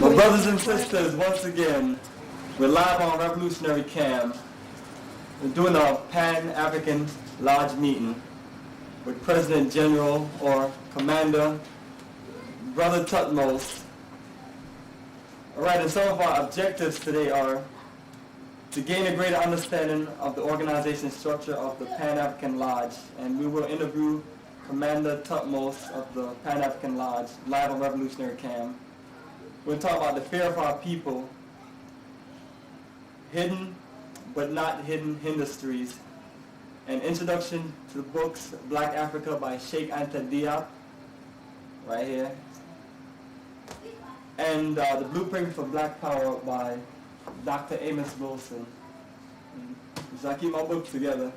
My brothers and sisters, once again, we're live on Revolutionary Cam. We're doing a Pan-African Lodge meeting with President General or Commander Brother Thutmose. Alright, and some of our objectives today are to gain a greater understanding of the organization structure of the Pan-African Lodge, and we will interview Commander Thutmose of the Pan-African Lodge live on Revolutionary Cam. We'll talk about the fear of our people, hidden but not hidden industries, an introduction to the books Black Africa by Sheikh Anta Diop, right here, and the Blueprint for Black Power by Dr. Amos Wilson. So I keep my books together.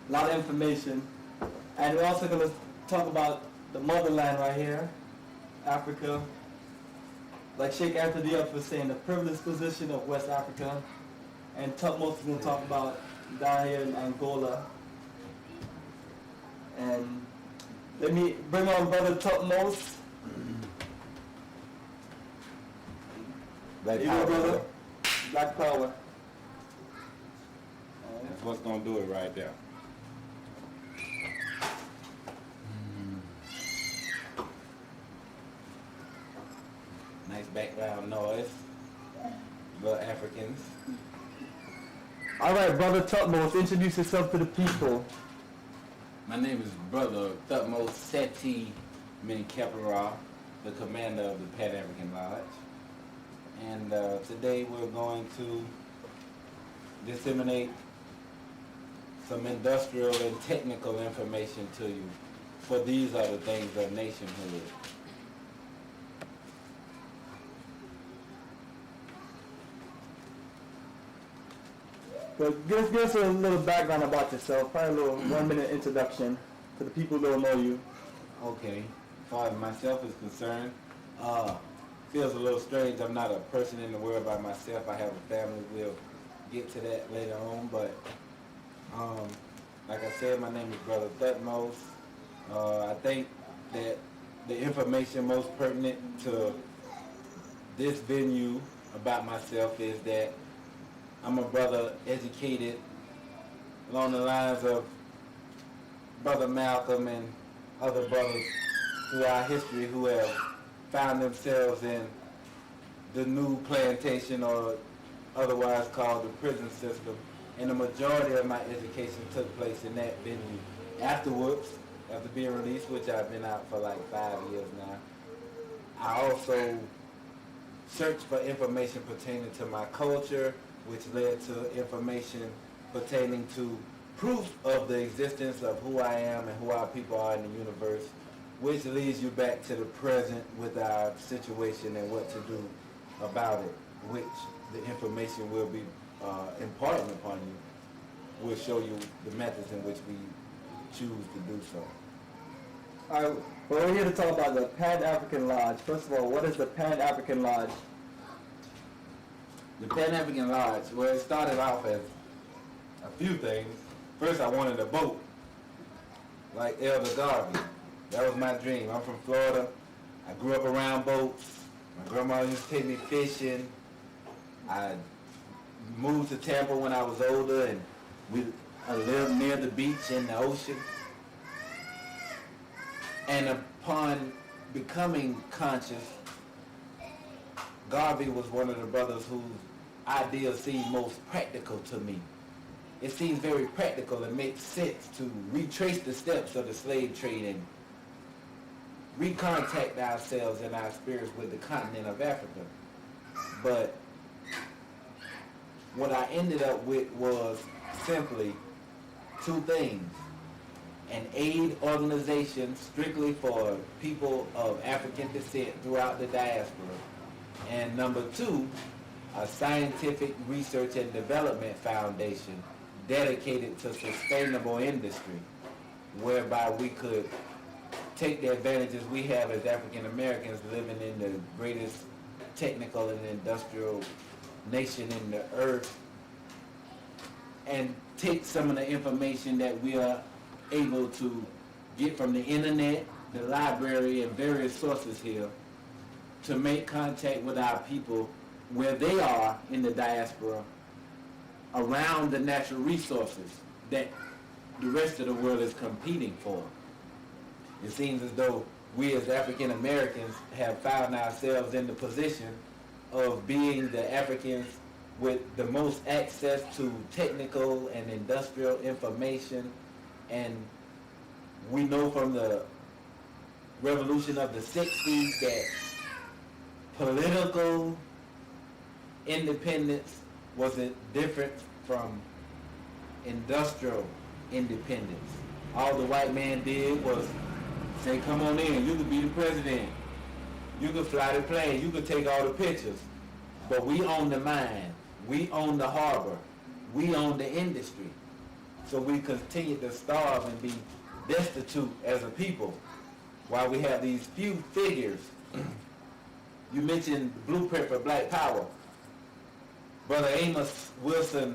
A lot of information. And we're also going to talk about the motherland right here, Africa. Like Sheikh Anta Diop was saying, the privileged position of West Africa. And Thutmose is going to talk about down here in Angola. And let me bring on Brother Thutmose. Black Power, brother. Black Power. That's what's going to do it right there. Nice background noise. Little Africans. All right, Brother Thutmose, introduce yourself to the people. My name is Brother Thutmose Sankara, the commander of the Pan-African Lodge. And today we're going to disseminate some industrial and technical information to you. For these are the things of nationhood. So give us a little background about yourself, probably a little 1-minute introduction to the people who don't know you. Okay, as far as myself is concerned, feels a little strange. I'm not a person in the world by myself. I have a family. We'll get to that later on. But like I said, my name is Brother Thutmose. I think that the information most pertinent to this venue about myself is that I'm a brother educated along the lines of Brother Malcolm and other brothers throughout history who have found themselves in the new plantation, or otherwise called the prison system. And the majority of my education took place in that venue. Afterwards, after being released, which I've been out for like 5 years now, I also searched for information pertaining to my culture, which led to information pertaining to proof of the existence of who I am and who our people are in the universe, which leads you back to the present with our situation and what to do about it, which the information will be imparting upon you. We'll show you the methods in which we choose to do so. All right, well, we're here to talk about the Pan-African Lodge. First of all, what is the Pan-African Lodge? The Pan-African Lodge, well, it started off as a few things. First, I wanted a boat, like Elder Garvey. That was my dream. I'm from Florida. I grew up around boats. My grandma used to take me fishing. I moved to Tampa when I was older, and I lived near the beach and the ocean. And upon becoming conscious, Garvey was one of the brothers whose ideas seemed most practical to me. It seems very practical and makes sense to retrace the steps of the slave trade and recontact ourselves and our spirits with the continent of Africa. But what I ended up with was simply two things: an aid organization strictly for people of African descent throughout the diaspora, and number two, a scientific research and development foundation dedicated to sustainable industry, whereby we could take the advantages we have as African Americans living in the greatest technical and industrial nation in the earth, and take some of the information that we are able to get from the internet, the library and various sources here to make contact with our people where they are in the diaspora around the natural resources that the rest of the world is competing for. It seems as though we as African Americans have found ourselves in the position of being the Africans with the most access to technical and industrial information, and we know from the revolution of the 60s that political independence wasn't different from industrial independence. All the white man did was say, come on in, you could be the president, you could fly the plane, you could take all the pictures, but we own the mine, we own the harbor, we own the industry. So we continue to starve and be destitute as a people while we have these few figures. You mentioned the Blueprint for Black Power. Brother Amos Wilson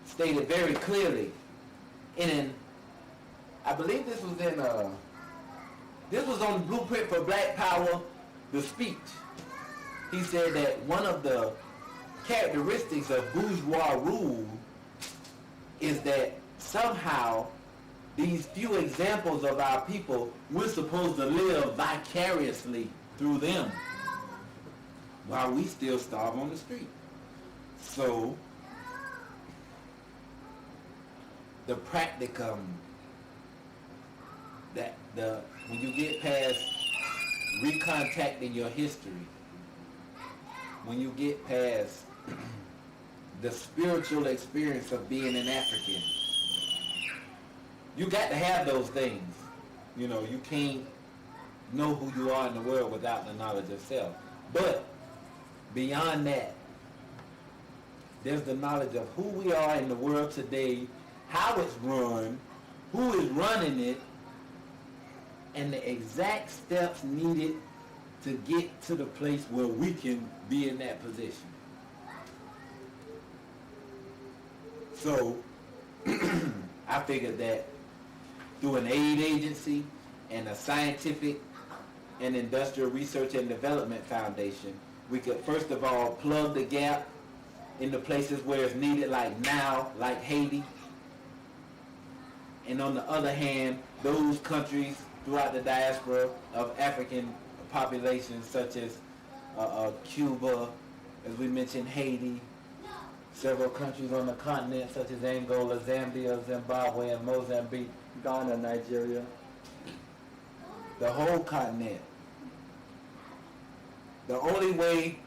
stated very clearly I believe this was on Blueprint for Black Power, the speech. He said that one of the characteristics of bourgeois rule is that somehow these few examples of our people, we're supposed to live vicariously through them while we still starve on the street. So the practicum, when you get past recontacting your history, when you get past the spiritual experience of being an African, you got to have those things. You know, you can't know who you are in the world without the knowledge of self. But beyond that, there's the knowledge of who we are in the world today, how it's run, who is running it, and the exact steps needed to get to the place where we can be in that position. So, I figured that through an aid agency and a scientific and industrial research and development foundation, we could first of all plug the gap in the places where it's needed, like now, like Haiti. And on the other hand, those countries throughout the diaspora of African populations such as Cuba, as we mentioned, Haiti, several countries on the continent such as Angola, Zambia, Zimbabwe, and Mozambique, Ghana, Nigeria. The whole continent. The only way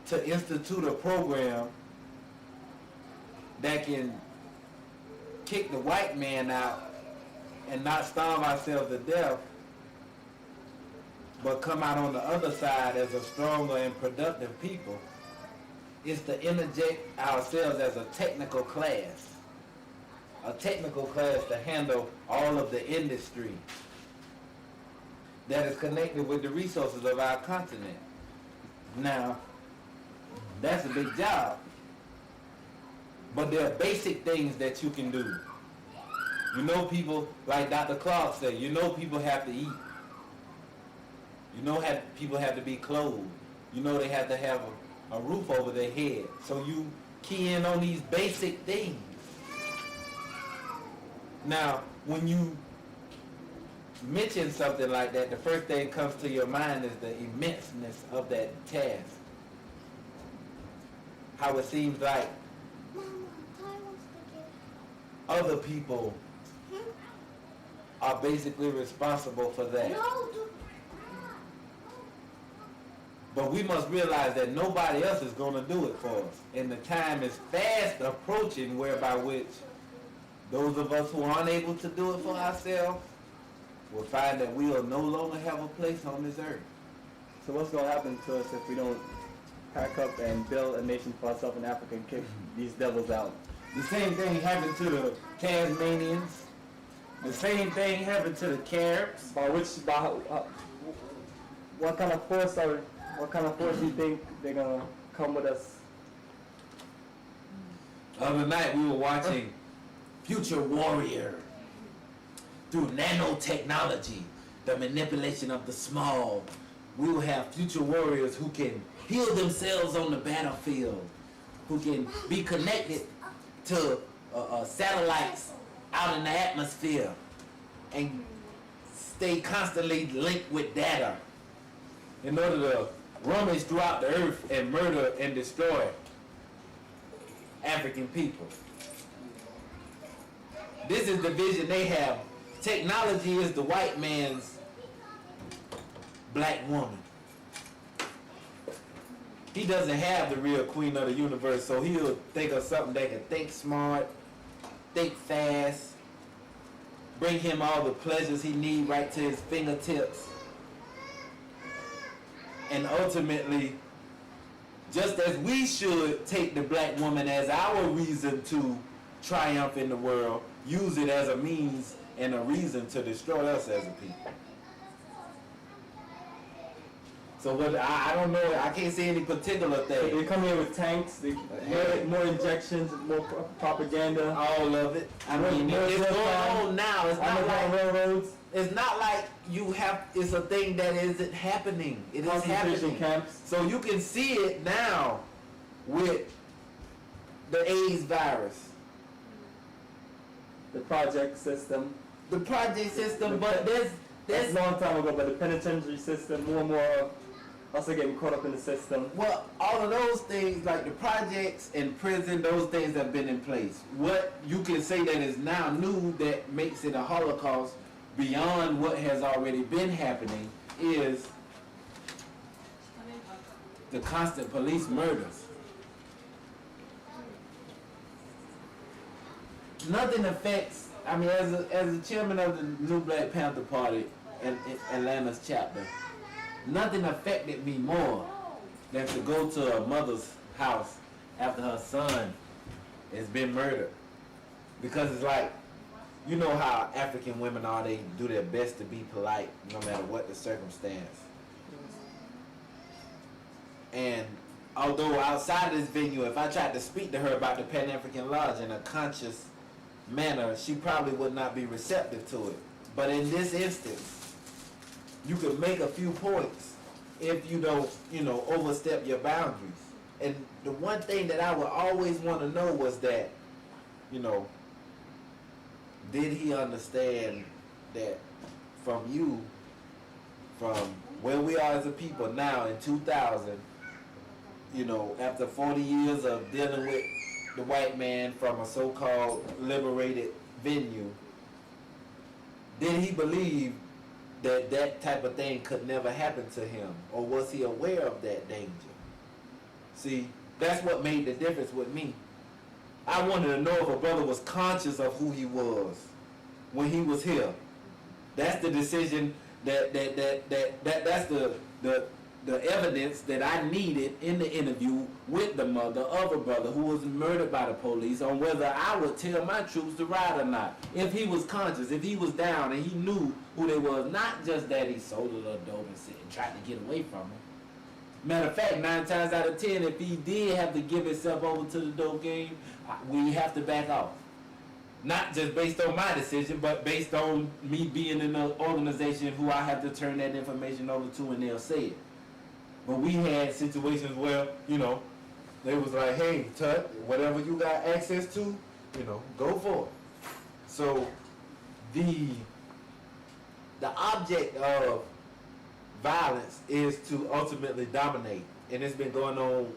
to institute a program that can kick the white man out and not starve ourselves to death, but come out on the other side as a stronger and productive people, is to interject ourselves as a technical class. A technical class to handle all of the industry that is connected with the resources of our continent. Now, that's a big job. But there are basic things that you can do. You know, people, like Dr. Clark said, you know people have to eat. You know people have to be clothed. You know they have to have a roof over their head. So you key in on these basic things. Now, when you mention something like that, the first thing that comes to your mind is the immenseness of that task. How it seems like other people are basically responsible for that. But we must realize that nobody else is going to do it for us. And the time is fast approaching whereby which those of us who aren't able to do it for ourselves will find that we will no longer have a place on this earth. So what's going to happen to us if we don't pack up and build a nation for ourselves in Africa and kick these devils out? The same thing happened to the Tasmanians. The same thing happened to the Caribs. What kind of force do you think they're gonna come with us? The other night we were watching Future Warrior through nanotechnology. the manipulation of the small. We will have future warriors who can heal themselves on the battlefield, who can be connected to satellites out in the atmosphere and stay constantly linked with data in order to rummage throughout the earth and murder and destroy African people. This is the vision they have. Technology is the white man's black woman. He doesn't have the real queen of the universe, so he'll think of something that can think smart, think fast, bring him all the pleasures he needs right to his fingertips. And ultimately, just as we should take the black woman as our reason to triumph in the world, use it as a means and a reason to destroy us as a people. So what I don't know, I can't see any particular thing. They come here with tanks, more injections, more propaganda. All of it. I mean, it's going on now. It's not like railroads. It's not like you have. It's a thing that isn't happening. It is happening. Camps. So you can see it now with the AIDS virus, The project system. the project system. But there's That's a long time ago, but the penitentiary system, more and more also getting caught up in the system. well, all of those things like the projects and prison, those things have been in place. What you can say that is now new that makes it a Holocaust beyond what has already been happening is the constant police murders. Nothing affects, I mean, as a chairman of the New Black Panther Party in Atlanta's chapter, nothing affected me more than to go to a mother's house after her son has been murdered. Because it's like, you know how African women are, they do their best to be polite no matter what the circumstance. And although outside of this venue, if I tried to speak to her about the Pan-African Lodge in a conscious manner, she probably would not be receptive to it. But in this instance, you could make a few points if you don't, overstep your boundaries. And the one thing that I would always want to know was that, did he understand that from where we are as a people now in 2000, after 40 years of dealing with the white man from a so-called liberated venue, did he believe that that type of thing could never happen to him? Or was he aware of that danger? See, that's what made the difference with me. I wanted to know if a brother was conscious of who he was when he was here. That's the decision that's the evidence that I needed in the interview with the mother of a brother who was murdered by the police on whether I would tell my troops to ride or not. If he was conscious, if he was down and he knew who they was, not just that he sold a little dope and tried to get away from him. Matter of fact, 9 times out of 10, if he did have to give himself over to the dope game, we have to back off. Not just based on my decision, but based on me being in an organization who I have to turn that information over to and they'll say it. But we had situations where, they was like, hey, Tut, whatever you got access to, go for it. So the object of violence is to ultimately dominate. And it's been going on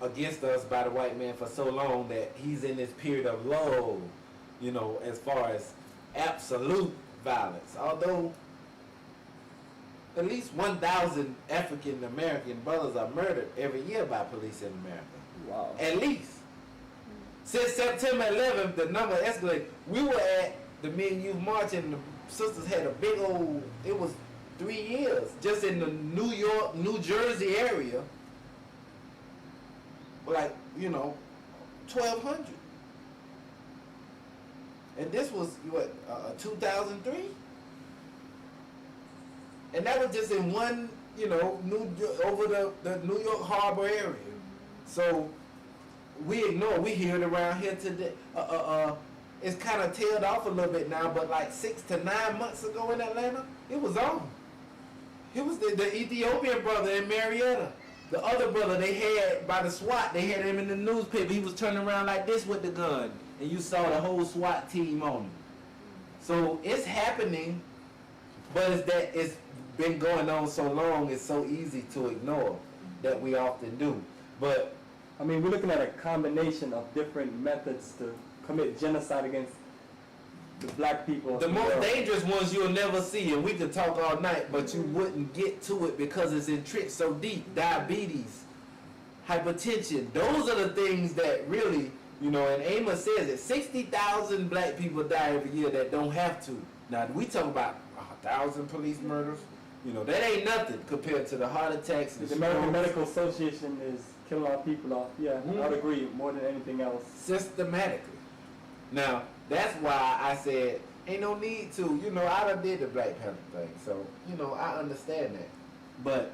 against us by the white man for so long that he's in this period of lull, as far as absolute violence. Although at least 1,000 African American brothers are murdered every year by police in America. Wow. At least. Since September 11th, the number escalated. We were at the Men Youth March and the sisters had a big old, it was 3 years, just in the New York, New Jersey area, like, 1,200. And this was, 2003? And that was just in one, over the New York Harbor area. So we ignore. We hear it around here today. it's kind of tailed off a little bit now, but like 6 to 9 months ago in Atlanta, it was on. It was the Ethiopian brother in Marietta. The other brother they had by the SWAT, they had him in the newspaper. He was turning around like this with the gun, and you saw the whole SWAT team on him. So it's happening, but it's been going on so long, it's so easy to ignore that we often do. But I mean, we're looking at a combination of different methods to commit genocide against the black people. the most dangerous ones you'll never see, and we could talk all night, but you wouldn't get to it because it's entrenched so deep. Diabetes, hypertension, those are the things that really, you know, and Amos says it, 60,000 black people die every year that don't have to. Now, we talk about 1,000 police murders, you know, that ain't nothing compared to the heart attacks and The American strokes. Medical Association is killing our people off. Yeah, I would agree more than anything else. Systematically. Now, that's why I said, ain't no need to, you know, I done did the Black Panther thing, so, you know, I understand that. But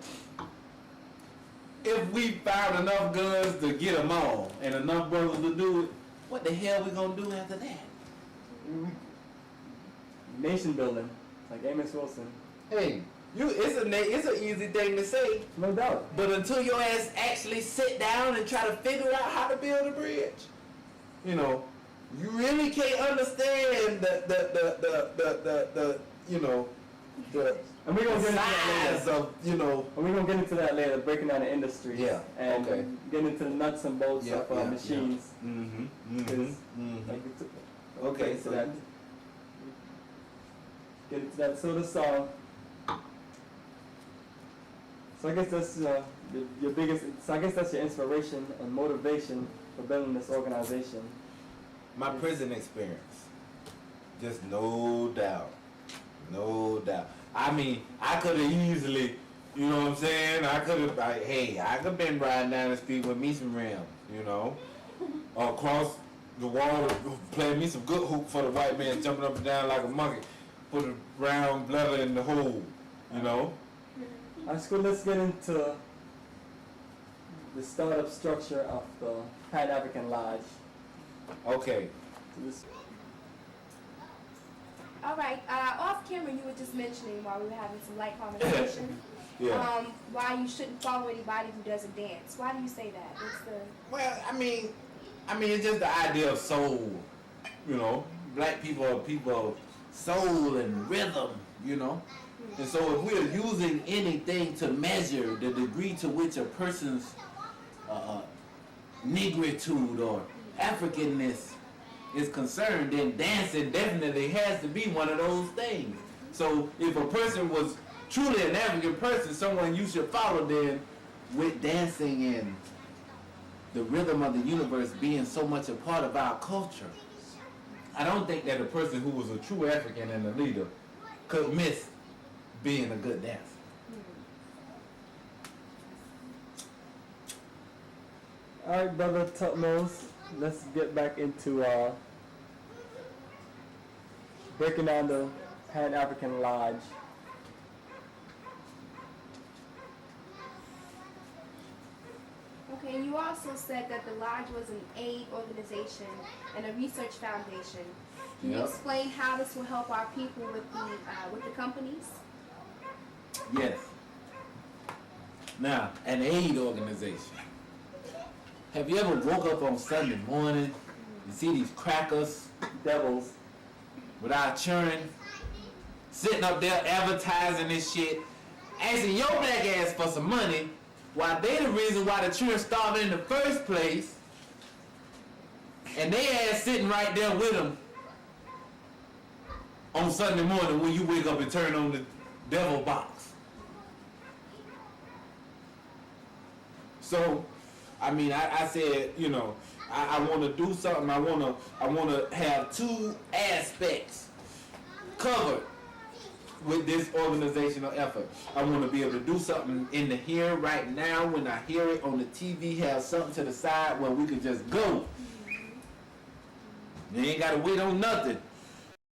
if we found enough guns to get them all, and enough brothers to do it, what the hell we gonna do after that? Nation building, like Amos Wilson. Hey, it's an easy thing to say, No doubt. but until your ass actually sit down and try to figure out how to build a bridge, you know, you really can't understand the you know, the And we're gonna get into that size later. of, you know, And we're gonna get into that later, breaking down the industry. Yeah, And okay. getting into the nuts and bolts of machines. Like we took- Okay, into so that. Get into that. So this so I guess that's your biggest. So I guess that's your inspiration and motivation for building this organization. my prison experience, just no doubt. I mean, I could have easily, you know what I'm saying? I could have, I could have been riding down the street with me some rims, you know, or across the wall playing me some good hoop for the white man, jumping up and down like a monkey, put a brown bladder in the hole, you know. All right, so let's get into the startup structure of the Pan-African Lodge. Okay. So this, All right. Off camera, you were just mentioning while we were having some light conversation. Yeah. Why you shouldn't follow anybody who doesn't dance. Why do you say that? What's the? Well, I mean, it's just the idea of soul, you know. Black people are people of soul and rhythm, you know. And so if we're using anything to measure the degree to which a person's negritude or Africanness is concerned, then dancing definitely has to be one of those things. So if a person was truly an African person, someone you should follow then, with dancing and the rhythm of the universe being so much a part of our culture, I don't think that a person who was a true African and a leader could miss being a good dancer. all right, brother Thutmose, let's get back into breaking down the Pan-African Lodge. Okay, and you also said that the lodge was an aid organization and a research foundation. Can you Yep. explain how this will help our people with the companies? Yes. Now, an aid organization. Have you ever woke up on Sunday morning and see these crackers, Devils. without churning, sitting up there advertising this shit, asking your black ass for some money, while they the reason why the children starving in the first place, and they ass sitting right there with them on Sunday morning when you wake up and turn on the devil box. So, I mean, I said, you know, I want to do something. I want to have two aspects covered with this organizational effort. I want to be able to do something in the here, right now, when I hear it on the TV, have something to the side where we can just go. You ain't got to wait on nothing.